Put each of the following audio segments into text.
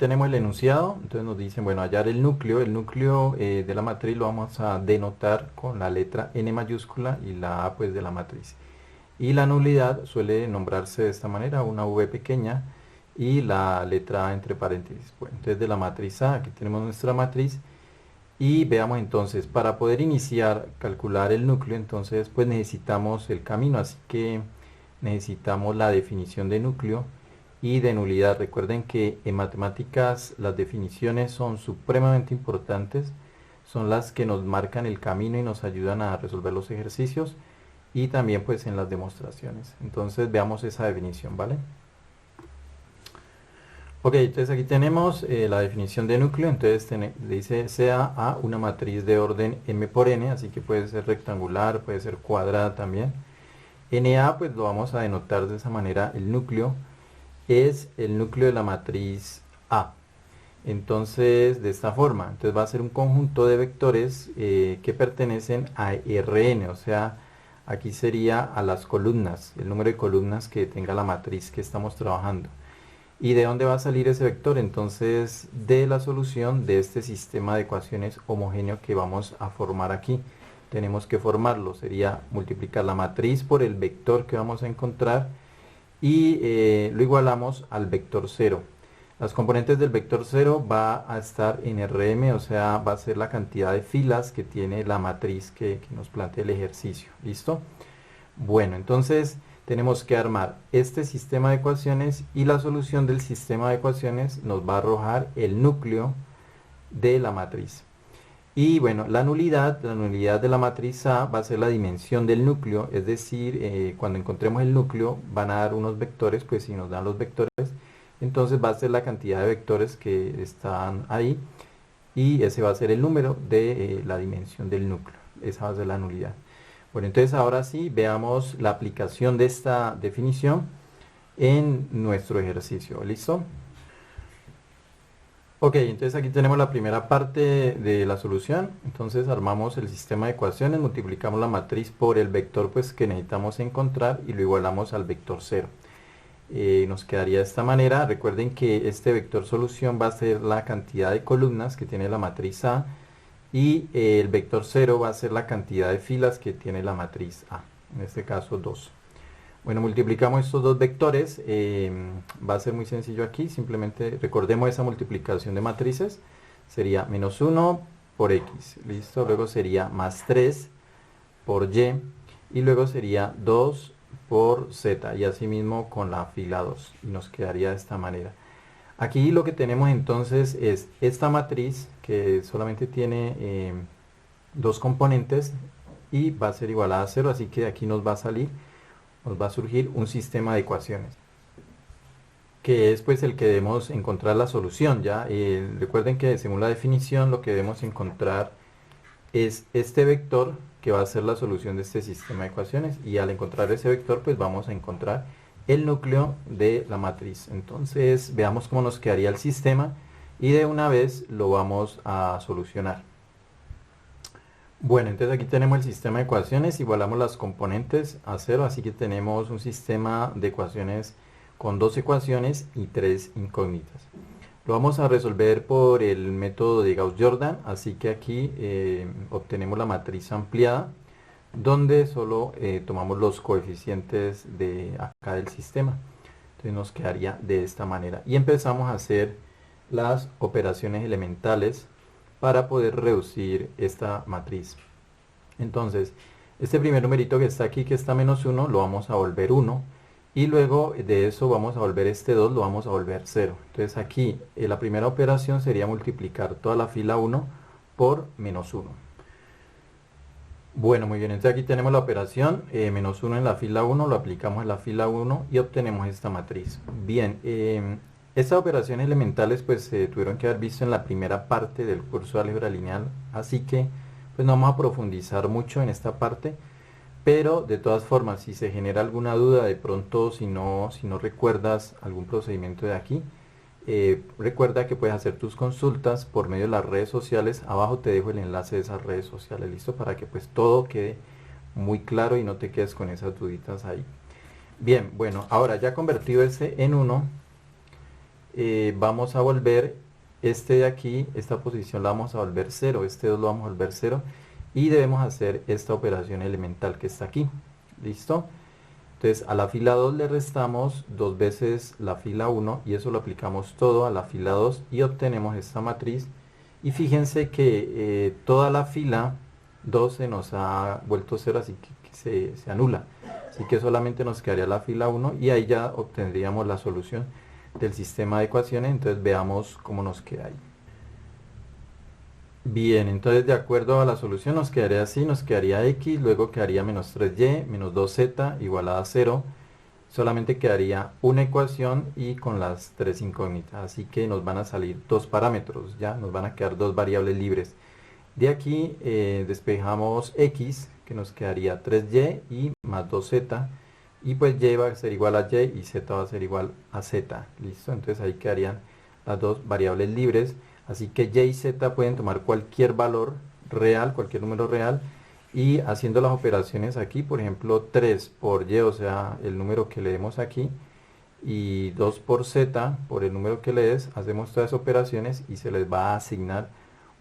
tenemos el enunciado, entonces nos dicen, bueno, hallar el núcleo de la matriz lo vamos a denotar con la letra N mayúscula y la A pues de la matriz. Y la nulidad suele nombrarse de esta manera, una V pequeña y la letra A entre paréntesis. Bueno, entonces de la matriz A, aquí tenemos nuestra matriz. Y veamos entonces, para poder iniciar, calcular el núcleo, entonces pues necesitamos el camino, así que necesitamos la definición de núcleo y de nulidad. Recuerden que en matemáticas las definiciones son supremamente importantes, son las que nos marcan el camino y nos ayudan a resolver los ejercicios y también pues en las demostraciones. Entonces veamos esa definición, ¿vale? Ok, entonces aquí tenemos la definición de núcleo, entonces dice sea A una matriz de orden M por N, así que puede ser rectangular, puede ser cuadrada también. NA pues lo vamos a denotar de esa manera, el núcleo es el núcleo de la matriz A. Entonces de esta forma, entonces va a ser un conjunto de vectores que pertenecen a Rn, o sea, aquí sería a las columnas, el número de columnas que tenga la matriz que estamos trabajando. ¿Y de dónde va a salir ese vector? Entonces, de la solución de este sistema de ecuaciones homogéneo que vamos a formar aquí. Tenemos que formarlo, sería multiplicar la matriz por el vector que vamos a encontrar y lo igualamos al vector 0. Las componentes del vector 0 va a estar en Rm, o sea, va a ser la cantidad de filas que tiene la matriz que nos plantea el ejercicio. ¿Listo? Bueno, entonces tenemos que armar este sistema de ecuaciones y la solución del sistema de ecuaciones nos va a arrojar el núcleo de la matriz. Y bueno, la nulidad de la matriz A va a ser la dimensión del núcleo, es decir, cuando encontremos el núcleo van a dar unos vectores, pues si nos dan los vectores, entonces va a ser la cantidad de vectores que están ahí y ese va a ser el número de la dimensión del núcleo, esa va a ser la nulidad. Bueno, entonces ahora sí veamos la aplicación de esta definición en nuestro ejercicio. ¿Listo? Ok, entonces aquí tenemos la primera parte de la solución. Entonces armamos el sistema de ecuaciones, multiplicamos la matriz por el vector pues, que necesitamos encontrar y lo igualamos al vector 0. Nos quedaría de esta manera. Recuerden que este vector solución va a ser la cantidad de columnas que tiene la matriz A y el vector 0 va a ser la cantidad de filas que tiene la matriz A, en este caso 2. Bueno, multiplicamos estos dos vectores, va a ser muy sencillo aquí, simplemente recordemos esa multiplicación de matrices, sería menos 1 por X, listo, luego sería más 3 por Y y luego sería 2 por Z y así mismo con la fila 2 y nos quedaría de esta manera. Aquí lo que tenemos entonces es esta matriz que solamente tiene dos componentes y va a ser igualada a 0, así que de aquí nos va a surgir un sistema de ecuaciones que es pues el que debemos encontrar la solución ya. Recuerden que según la definición lo que debemos encontrar es este vector que va a ser la solución de este sistema de ecuaciones y al encontrar ese vector pues vamos a encontrar el núcleo de la matriz. Entonces veamos cómo nos quedaría el sistema y de una vez lo vamos a solucionar. Bueno, entonces aquí tenemos el sistema de ecuaciones, igualamos las componentes a 0, así que tenemos un sistema de ecuaciones con dos ecuaciones y tres incógnitas. Lo vamos a resolver por el método de Gauss-Jordan, así que aquí obtenemos la matriz ampliada, donde solo tomamos los coeficientes de acá del sistema. Entonces nos quedaría de esta manera. Y empezamos a hacer las operaciones elementales para poder reducir esta matriz. Entonces, este primer numerito que está aquí, que está menos 1, lo vamos a volver 1. Y luego de eso vamos a volver este 2, lo vamos a volver 0. Entonces aquí la primera operación sería multiplicar toda la fila 1 por menos 1. Bueno, muy bien, entonces aquí tenemos la operación, menos 1 en la fila 1, lo aplicamos en la fila 1 y obtenemos esta matriz. Bien, estas operaciones elementales pues se tuvieron que haber visto en la primera parte del curso de álgebra lineal, así que pues no vamos a profundizar mucho en esta parte, pero de todas formas si se genera alguna duda, de pronto si no recuerdas algún procedimiento de aquí, recuerda que puedes hacer tus consultas por medio de las redes sociales. Abajo te dejo el enlace de esas redes sociales, listo, para que pues todo quede muy claro y no te quedes con esas duditas ahí. Bien, bueno, ahora ya convertido este en 1, vamos a volver este de aquí, esta posición la vamos a volver 0, este 2 lo vamos a volver 0 y debemos hacer esta operación elemental que está aquí. ¿Listo? Entonces a la fila 2 le restamos 2 veces la fila 1 y eso lo aplicamos todo a la fila 2 y obtenemos esta matriz. Y fíjense que toda la fila 2 se nos ha vuelto 0, así que se anula. Así que solamente nos quedaría la fila 1 y ahí ya obtendríamos la solución del sistema de ecuaciones. Entonces veamos cómo nos queda ahí. Bien, entonces de acuerdo a la solución nos quedaría así, nos quedaría x, luego quedaría menos 3y, menos 2z igual a 0. Solamente quedaría una ecuación y con las tres incógnitas. Así que nos van a salir dos parámetros, ya nos van a quedar dos variables libres. De aquí despejamos x, que nos quedaría 3y y más 2z. Y pues y va a ser igual a y y z va a ser igual a z. ¿Listo? Entonces ahí quedarían las dos variables libres. Así que y y z pueden tomar cualquier valor real, cualquier número real. Y haciendo las operaciones aquí, por ejemplo, 3 por y, o sea, el número que leemos aquí, y 2 por z, por el número que lees, hacemos todas las operaciones y se les va a asignar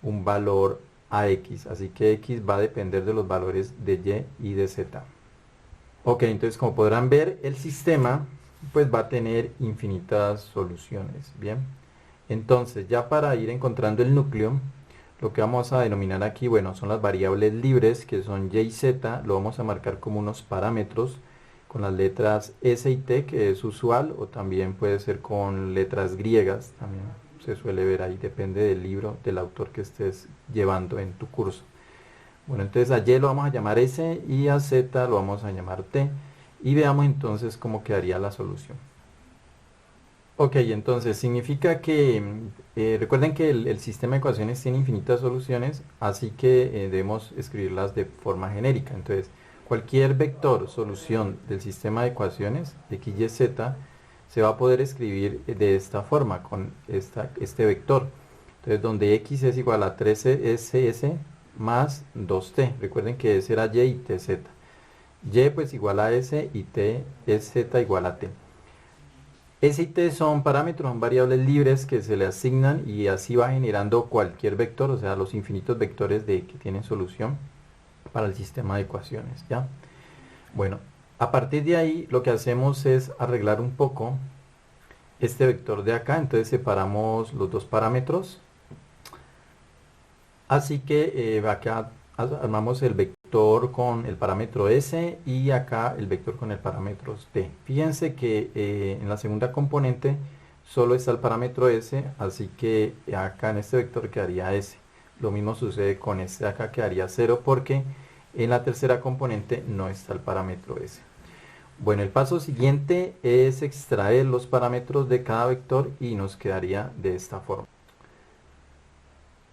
un valor a x. Así que x va a depender de los valores de y y de z. Ok, entonces como podrán ver, el sistema pues va a tener infinitas soluciones. Bien, entonces ya para ir encontrando el núcleo, lo que vamos a denominar aquí, bueno, son las variables libres que son y y z, lo vamos a marcar como unos parámetros con las letras s y t, que es usual, o también puede ser con letras griegas, también se suele ver ahí, depende del libro, del autor que estés llevando en tu curso. Bueno, entonces a y lo vamos a llamar s y a z lo vamos a llamar t, y veamos entonces cómo quedaría la solución. Ok, entonces significa que recuerden que el sistema de ecuaciones tiene infinitas soluciones, así que debemos escribirlas de forma genérica. Entonces, cualquier vector solución del sistema de ecuaciones x, y, z se va a poder escribir de esta forma, con este vector. Entonces, donde x es igual a 13ss más 2t. Recuerden que s era y t, z. Y pues igual a s y t es z igual a t. S y t son parámetros, son variables libres que se le asignan y así va generando cualquier vector, o sea, los infinitos vectores que tienen solución para el sistema de ecuaciones, ¿ya? Bueno, a partir de ahí lo que hacemos es arreglar un poco este vector de acá, entonces separamos los dos parámetros. Así que acá armamos el vector con el parámetro s y acá el vector con el parámetro t. Fíjense que en la segunda componente solo está el parámetro s, así que acá en este vector quedaría s. Lo mismo sucede con este de acá, quedaría 0 porque en la tercera componente no está el parámetro s. Bueno, el paso siguiente es extraer los parámetros de cada vector y nos quedaría de esta forma.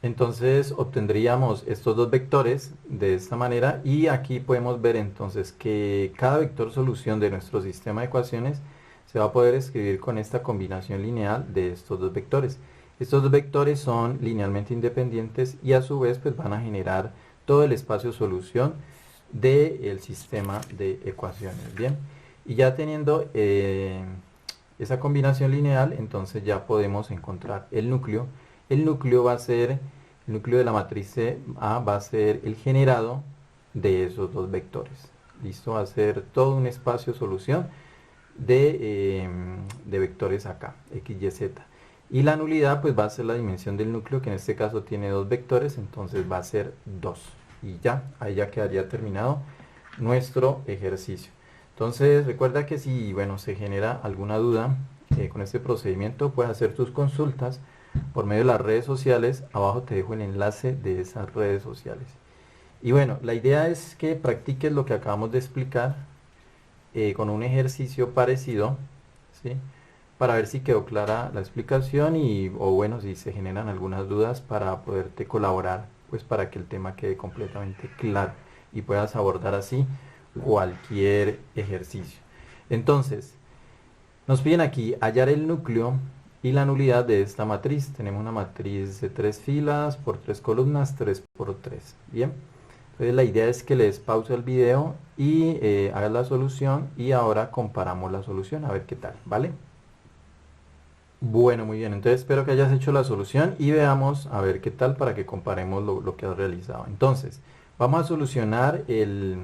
Entonces obtendríamos estos dos vectores de esta manera y aquí podemos ver entonces que cada vector solución de nuestro sistema de ecuaciones se va a poder escribir con esta combinación lineal de estos dos vectores. Estos dos vectores son linealmente independientes y a su vez pues van a generar todo el espacio solución del sistema de ecuaciones. Bien, y ya teniendo esa combinación lineal, entonces ya podemos encontrar el núcleo. El núcleo va a ser, el núcleo de la matriz A va a ser el generado de esos dos vectores. Listo, va a ser todo un espacio solución de vectores acá, x, y, z. Y la nulidad pues va a ser la dimensión del núcleo, que en este caso tiene dos vectores, entonces va a ser 2. Y ya, ahí ya quedaría terminado nuestro ejercicio. Entonces recuerda que si bueno, se genera alguna duda con este procedimiento, puedes hacer tus consultas por medio de las redes sociales. Abajo te dejo el enlace de esas redes sociales. Y bueno, la idea es que practiques lo que acabamos de explicar con un ejercicio parecido, ¿sí? Para ver si quedó clara la explicación o bueno, si se generan algunas dudas para poderte colaborar, pues para que el tema quede completamente claro y puedas abordar así cualquier ejercicio. Entonces, nos piden aquí hallar el núcleo y la nulidad de esta matriz. Tenemos una matriz de 3 filas por 3 columnas, 3 por 3. Bien, entonces la idea es que le des pausa al video y hagas la solución y ahora comparamos la solución a ver qué tal, ¿vale? Bueno, muy bien, entonces espero que hayas hecho la solución y veamos a ver qué tal para que comparemos lo que has realizado. Entonces, vamos a solucionar el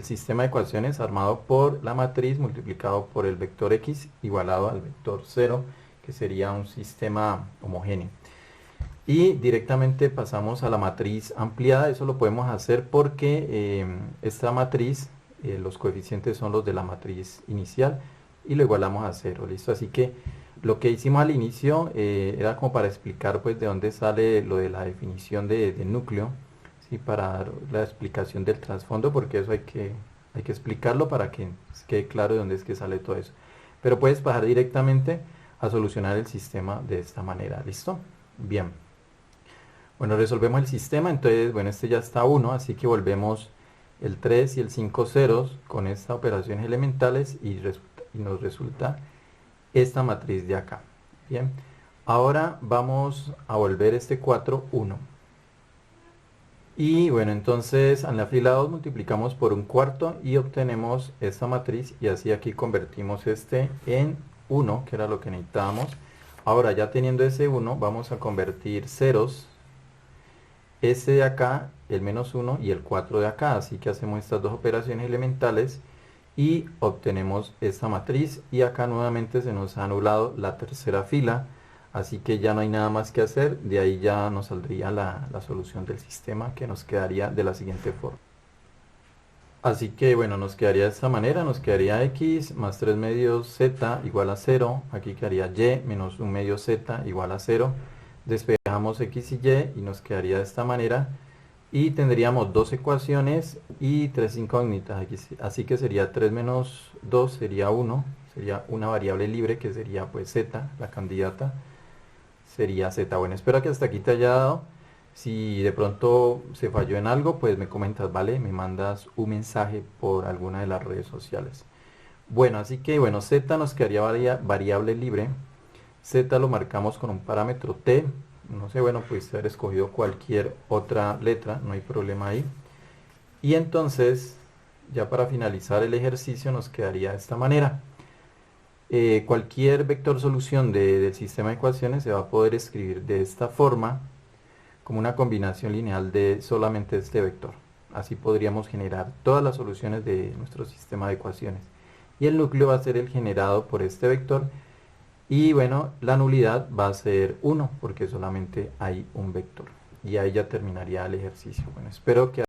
sistema de ecuaciones armado por la matriz multiplicado por el vector x igualado al vector 0, que sería un sistema homogéneo. Y directamente pasamos a la matriz ampliada. Eso lo podemos hacer porque esta matriz, los coeficientes son los de la matriz inicial y lo igualamos a 0, ¿listo? Así que lo que hicimos al inicio era como para explicar pues de dónde sale lo de la definición de núcleo, ¿sí? Para dar la explicación del trasfondo, porque eso hay que explicarlo para que quede claro de dónde es que sale todo eso. Pero puedes pasar directamente a solucionar el sistema de esta manera, ¿listo? Bien. Bueno, resolvemos el sistema, entonces, bueno, este ya está 1, así que volvemos el 3 y el 5 ceros con estas operaciones elementales y nos resulta esta matriz de acá. Bien, ahora vamos a volver este 4, 1. Y bueno, entonces en la fila 2 multiplicamos por un cuarto y obtenemos esta matriz y así aquí convertimos este en 1, que era lo que necesitábamos. Ahora ya teniendo ese 1, vamos a convertir ceros, este de acá, el menos 1 y el 4 de acá. Así que hacemos estas dos operaciones elementales y obtenemos esta matriz y acá nuevamente se nos ha anulado la tercera fila, así que ya no hay nada más que hacer. De ahí ya nos saldría la solución del sistema, que nos quedaría de la siguiente forma. Así que bueno, nos quedaría de esta manera, nos quedaría x más 3 medios z igual a 0, aquí quedaría y menos 1 medio z igual a 0, despejamos x y y nos quedaría de esta manera y tendríamos dos ecuaciones y tres incógnitas aquí, así que sería 3 menos 2 sería 1, sería una variable libre que sería pues z, la candidata sería z. Bueno, espero que hasta aquí te haya dado. Si de pronto se falló en algo, pues me comentas, ¿vale? Me mandas un mensaje por alguna de las redes sociales. Bueno, así que bueno, z nos quedaría variable libre. Z lo marcamos con un parámetro t. No sé, bueno, pues haber escogido cualquier otra letra, no hay problema ahí. Y entonces, ya para finalizar el ejercicio, nos quedaría de esta manera. Cualquier vector solución del sistema de ecuaciones se va a poder escribir de esta forma, como una combinación lineal de solamente este vector. Así podríamos generar todas las soluciones de nuestro sistema de ecuaciones. Y el núcleo va a ser el generado por este vector. Y bueno, la nulidad va a ser 1, porque solamente hay un vector. Y ahí ya terminaría el ejercicio. Bueno, espero que